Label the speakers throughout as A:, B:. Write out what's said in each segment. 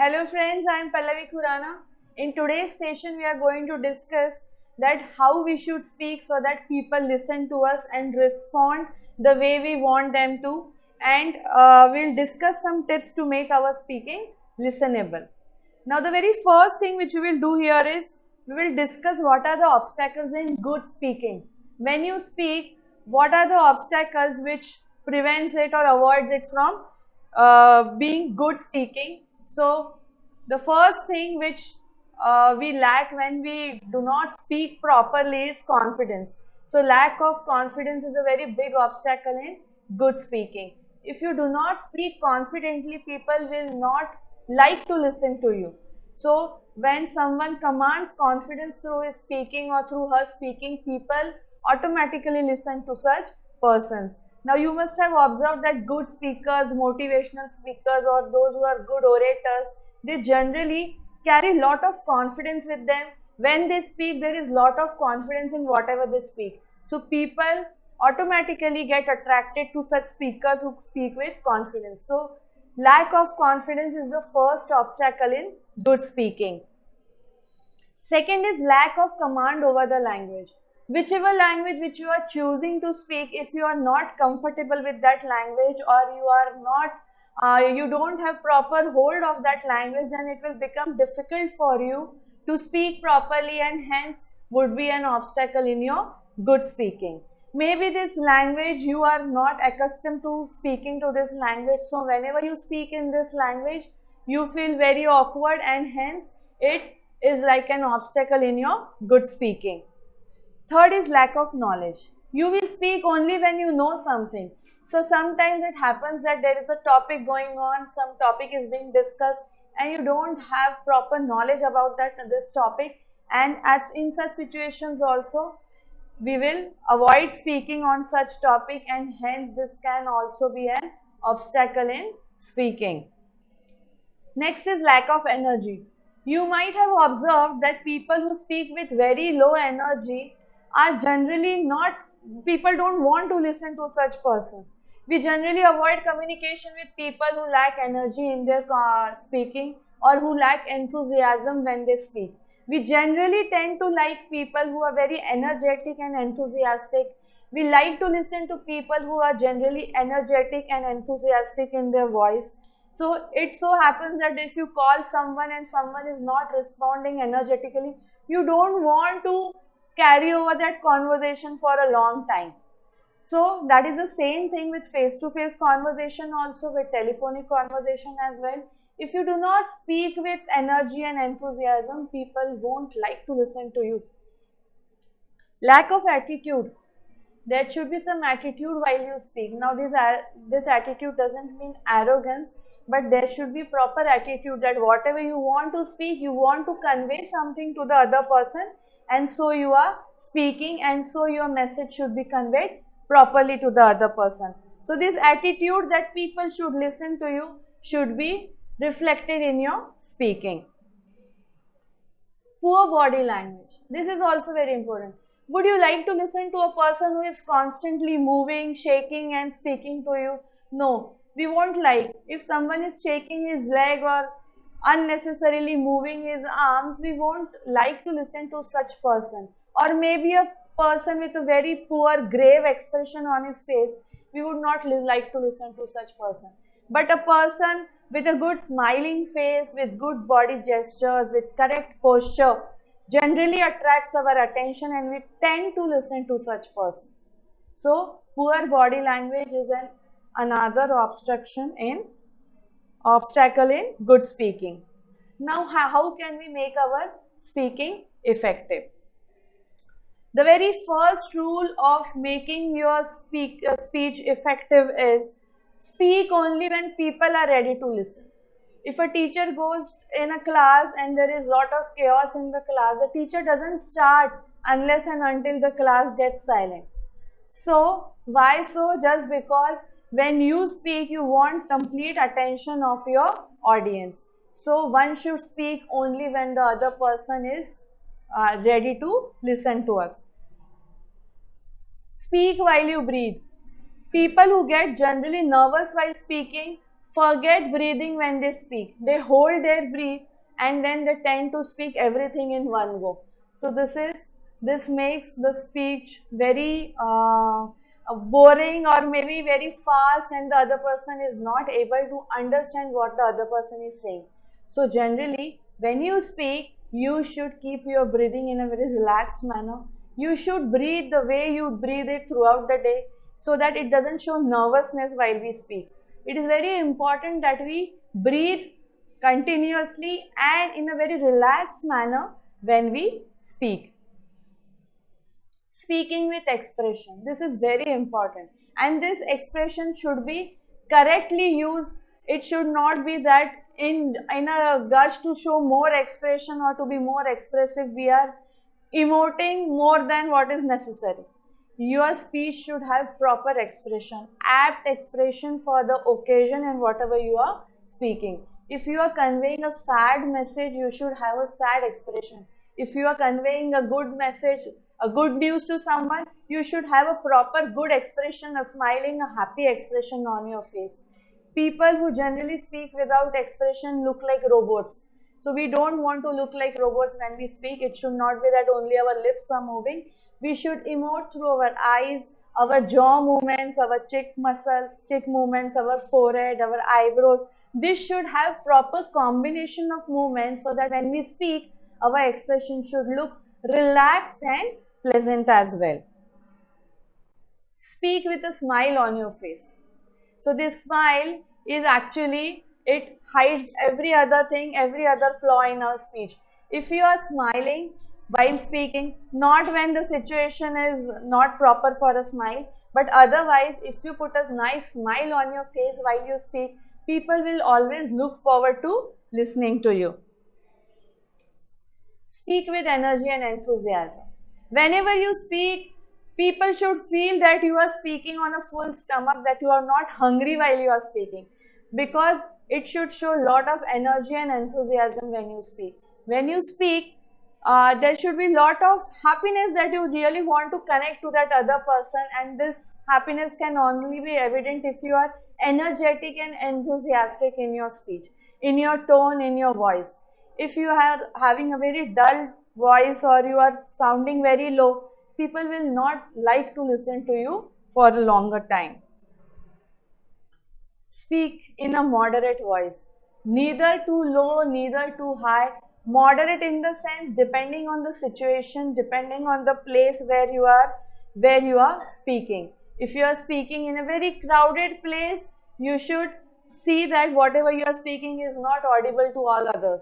A: Hello friends, I am Pallavi Khurana. In today's session, we are going to discuss that how we should speak so that people listen to us and respond the way we want them to, and we'll discuss some tips to make our speaking listenable. Now the very first thing which we will do here is we will discuss what are the obstacles in good speaking. When you speak, what are the obstacles which prevents it or avoids it from being good speaking. So the first thing which we lack when we do not speak properly is confidence. So lack of confidence is a very big obstacle in good speaking. If you do not speak confidently, people will not like to listen to you. So when someone commands confidence through his speaking or through her speaking, people automatically listen to such persons. Now you must have observed that good speakers, motivational speakers, or those who are good orators, they generally carry lot of confidence with them. When they speak, there is lot of confidence in whatever they speak. So people automatically get attracted to such speakers who speak with confidence. So lack of confidence is the first obstacle in good speaking. Second is lack of command over the language. Whichever language which you are choosing to speak, if you are not comfortable with that language, or you are not you don't have proper hold of that language, then it will become difficult for you to speak properly, and hence would be an obstacle in your good speaking. Maybe this language you are not accustomed to speaking to this language, so whenever you speak in this language you feel very awkward, and hence it is like an obstacle in your good speaking. Third is lack of knowledge. You will speak only when you know something. So sometimes it happens that there is a topic going on, some topic is being discussed, and you don't have proper knowledge about this topic, and as in such situations also we will avoid speaking on such topic, and hence this can also be an obstacle in speaking. Next is lack of energy. You might have observed that people who speak with very low energy are generally not, people don't want to listen to such persons. We generally avoid communication with people who lack energy in their speaking, or who lack enthusiasm when they speak. We generally tend to like people who are very energetic and enthusiastic. We like to listen to people who are generally energetic and enthusiastic in their voice. So it so happens that if you call someone and someone is not responding energetically, you don't want to carry over that conversation for a long time. So that is the same thing with face-to-face conversation, also with telephonic conversation as well. If you do not speak with energy and enthusiasm, people won't like to listen to you. Lack of attitude. There should be some attitude while you speak. Now this attitude doesn't mean arrogance, but there should be proper attitude, that whatever you want to speak, you want to convey something to the other person, and so you are speaking, and so your message should be conveyed properly to the other person. So this attitude that people should listen to you should be reflected in your speaking. Poor body language. This is also very important. Would you like to listen to a person who is constantly moving, shaking and speaking to you? No, we won't like. If someone is shaking his leg or unnecessarily moving his arms, we won't like to listen to such person. Or maybe a person with a very poor, grave expression on his face, we would not like to listen to such person. But a person with a good smiling face, with good body gestures, with correct posture, generally attracts our attention, and we tend to listen to such person. So poor body language is another obstacle in good speaking. Now how can we make our speaking effective? The very first rule of making your speech effective is speak only when people are ready to listen. If a teacher goes in a class and there is lot of chaos in the class, the teacher doesn't start unless and until the class gets silent. So why so? Just because when you speak, you want complete attention of your audience. So one should speak only when the other person is ready to listen to us. Speak while you breathe. People who get generally nervous while speaking forget breathing when they speak. They hold their breath and then they tend to speak everything in one go. So this makes the speech very boring or maybe very fast, and the other person is not able to understand what the other person is saying. So generally, when you speak, you should keep your breathing in a very relaxed manner. You should breathe the way you breathe it throughout the day, so that it doesn't show nervousness while we speak. It is very important that we breathe continuously and in a very relaxed manner when we speak. Speaking with expression. This is very important, and this expression should be correctly used. It should not be that in a gush to show more expression or to be more expressive, we are emoting more than what is necessary. Your speech should have proper expression, apt expression for the occasion and whatever you are speaking. If you are conveying a sad message, you should have a sad expression. If you are conveying a good message, a good news to someone, you should have a proper good expression, a smiling, a happy expression on your face. People who generally speak without expression look like robots. So we don't want to look like robots when we speak. It should not be that only our lips are moving. We should emote through our eyes, our jaw movements, our cheek muscles, cheek movements, our forehead, our eyebrows. This should have proper combination of movements so that when we speak, our expression should look relaxed and pleasant as well. Speak with a smile on your face. So this smile is actually, it hides every other thing, every other flaw in our speech. If you are smiling while speaking, not when the situation is not proper for a smile, but otherwise, if you put a nice smile on your face while you speak, people will always look forward to listening to you. Speak with energy and enthusiasm. Whenever you speak, people should feel that you are speaking on a full stomach, that you are not hungry while you are speaking, because it should show a lot of energy and enthusiasm when you speak. When you speak, there should be a lot of happiness that you really want to connect to that other person, and this happiness can only be evident if you are energetic and enthusiastic in your speech, in your tone, in your voice. If you are having a very dull voice or you are sounding very low, people will not like to listen to you for a longer time. Speak in a moderate voice, neither too low, neither too high. Moderate in the sense, depending on the situation, depending on the place where you are speaking. If you are speaking in a very crowded place, you should see that whatever you are speaking is not audible to all others.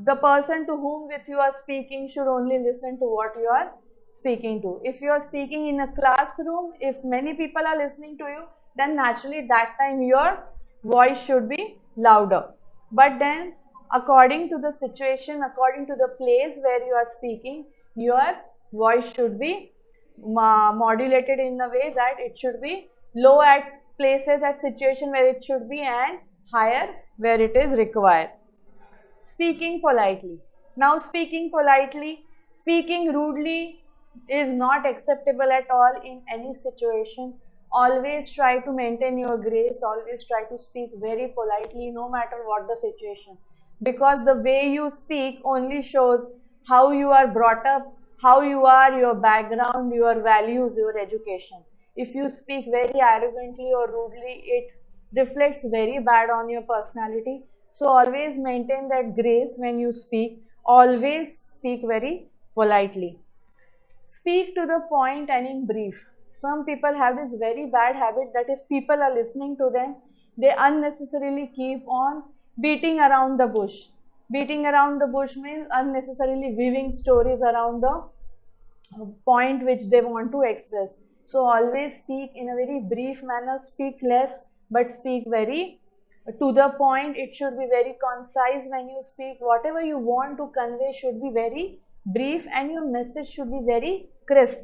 A: The person to whom with you are speaking should only listen to what you are speaking to. If you are speaking in a classroom, if many people are listening to you, then naturally that time your voice should be louder. But then according to the situation, according to the place where you are speaking, your voice should be modulated in a way that it should be low at places, at situation where it should be, and higher where it is required. Speaking politely. Now speaking politely, speaking rudely is not acceptable at all in any situation. Always try to maintain your grace, always try to speak very politely no matter what the situation. Because the way you speak only shows how you are brought up, how you are, your background, your values, your education. If you speak very arrogantly or rudely, it reflects very bad on your personality. So always maintain that grace when you speak. Always speak very politely. Speak to the point and in brief. Some people have this very bad habit that if people are listening to them, they unnecessarily keep on beating around the bush. Beating around the bush means unnecessarily weaving stories around the point which they want to express. So always speak in a very brief manner, speak less but speak very to the point. It should be very concise when you speak. Whatever you want to convey should be very brief and your message should be very crisp.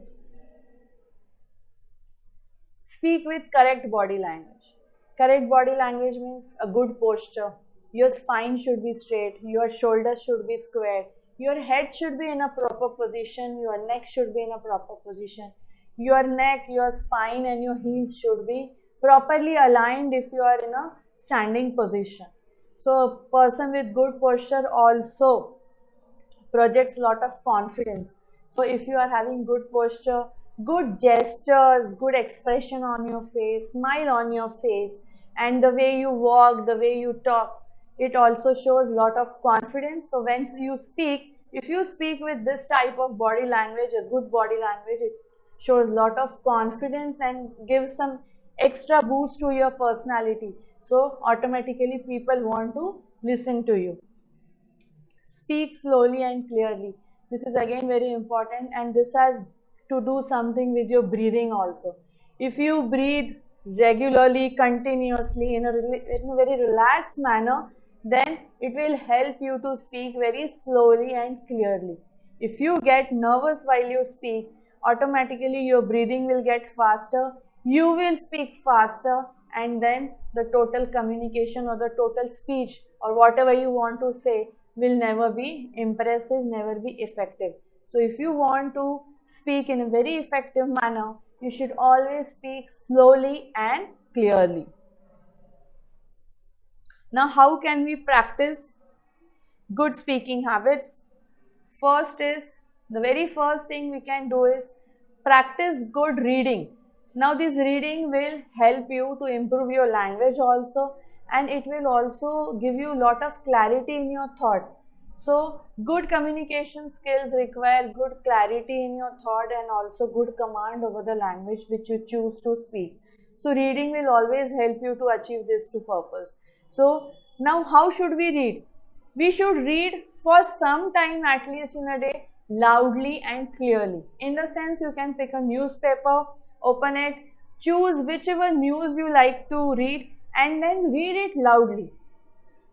A: Speak with correct body language. Correct body language means a good posture. Your spine should be straight, your shoulders should be squared, your head should be in a proper position, your neck should be in a proper position. Your neck, your spine and your heels should be properly aligned if you are in a standing position. So a person with good posture also projects lot of confidence. So if you are having good posture, good gestures, good expression on your face, smile on your face, and the way you walk, the way you talk, it also shows lot of confidence. So when you speak, if you speak with this type of body language, a good body language, it shows lot of confidence and gives some extra boost to your personality. So automatically people want to listen to you. Speak slowly and clearly. This is again very important, and this has to do something with your breathing also. If you breathe regularly, continuously, in a very relaxed manner, then it will help you to speak very slowly and clearly. If you get nervous while you speak, automatically your breathing will get faster, you will speak faster, and then the total communication or the total speech or whatever you want to say will never be impressive, never be effective. So if you want to speak in a very effective manner, you should always speak slowly and clearly. Now, how can we practice good speaking habits? First is, the very first thing we can do is practice good reading. Now this reading will help you to improve your language also, and it will also give you a lot of clarity in your thought. So good communication skills require good clarity in your thought and also good command over the language which you choose to speak. So reading will always help you to achieve this to purpose. So now how should we read? We should read for some time at least in a day, loudly and clearly. In the sense, you can pick a newspaper, open it, choose whichever news you like to read, and then read it loudly.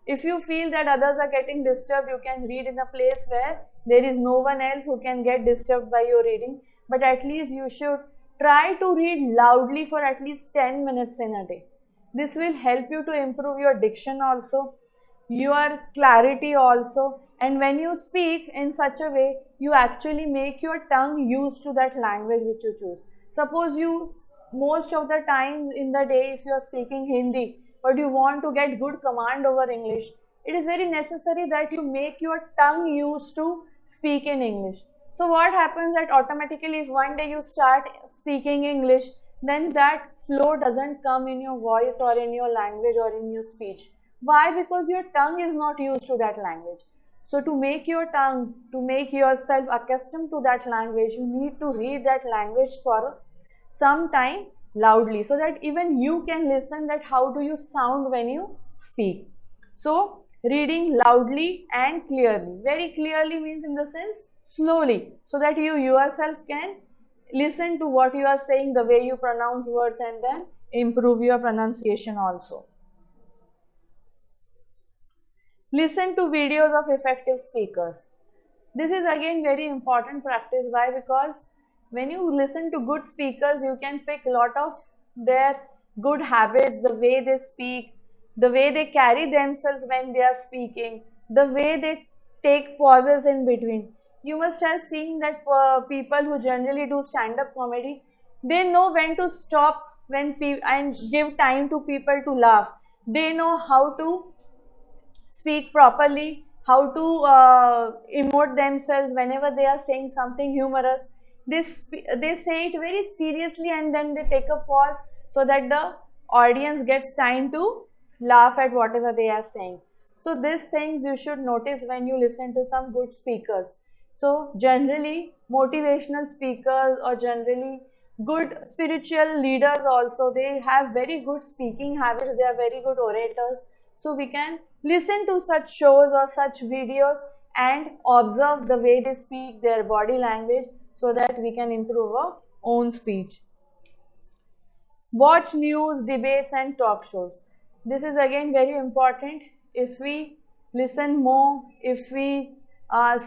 A: If you feel that others are getting disturbed, you can read in a place where there is no one else who can get disturbed by your reading. But at least you should try to read loudly for at least 10 minutes in a day. This will help you to improve your diction also, your clarity also, and when you speak in such a way, you actually make your tongue used to that language which you choose. Suppose you, most of the time in the day, if you are speaking Hindi, but you want to get good command over English, it is very necessary that you make your tongue used to speak in English. So what happens that automatically if one day you start speaking English, then that flow doesn't come in your voice or in your language or in your speech. Why? Because your tongue is not used to that language. So to make your tongue, to make yourself accustomed to that language, you need to read that language for some time loudly so that even you can listen that how do you sound when you speak. So reading loudly and clearly. Very clearly means in the sense slowly, so that you yourself can listen to what you are saying, the way you pronounce words, and then improve your pronunciation also. Listen to videos of effective speakers. This is again very important practice. Why? Because when you listen to good speakers, you can pick a lot of their good habits, the way they speak, the way they carry themselves when they are speaking, the way they take pauses in between. You must have seen that people who generally do stand-up comedy, they know when to stop and give time to people to laugh. They know how to speak properly, how to emote themselves whenever they are saying something humorous. They say it very seriously and then they take a pause so that the audience gets time to laugh at whatever they are saying. So these things you should notice when you listen to some good speakers. So generally motivational speakers or generally good spiritual leaders also, they have very good speaking habits, they are very good orators. So we can listen to such shows or such videos and observe the way they speak, their body language, so that we can improve our own speech. Watch news, debates and talk shows. This is again very important. If we listen more, if we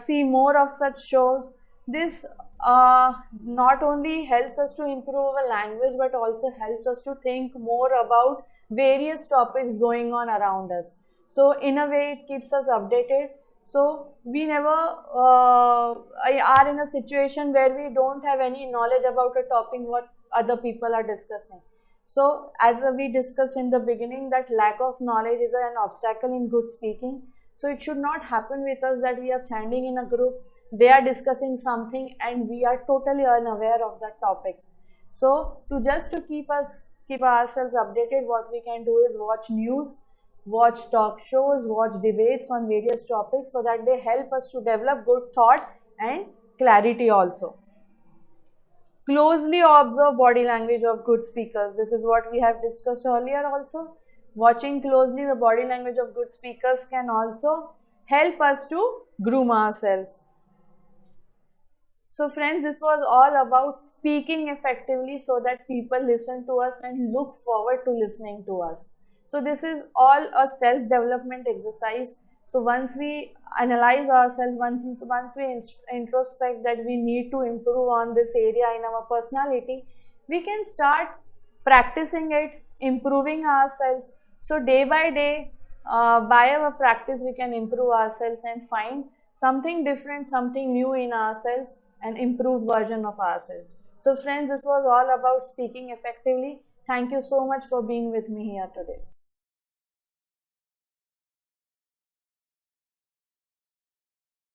A: see more of such shows, this not only helps us to improve our language but also helps us to think more about various topics going on around us. So in a way it keeps us updated. So we never are in a situation where we don't have any knowledge about a topic what other people are discussing. So as we discussed in the beginning, that lack of knowledge is an obstacle in good speaking. So it should not happen with us that we are standing in a group, they are discussing something and we are totally unaware of that topic. So to keep ourselves updated, what we can do is watch news, watch talk shows, watch debates on various topics, so that they help us to develop good thought and clarity also. Closely observe body language of good speakers. This is what we have discussed earlier also. Watching closely the body language of good speakers can also help us to groom ourselves. So friends, this was all about speaking effectively so that people listen to us and look forward to listening to us. So this is all a self-development exercise. So once we analyze ourselves, once we introspect that we need to improve on this area in our personality, we can start practicing it, improving ourselves. So day by day, by our practice, we can improve ourselves and find something different, something new in ourselves, an improved version of ourselves. So friends, this was all about speaking effectively. Thank you so much for being with me here today.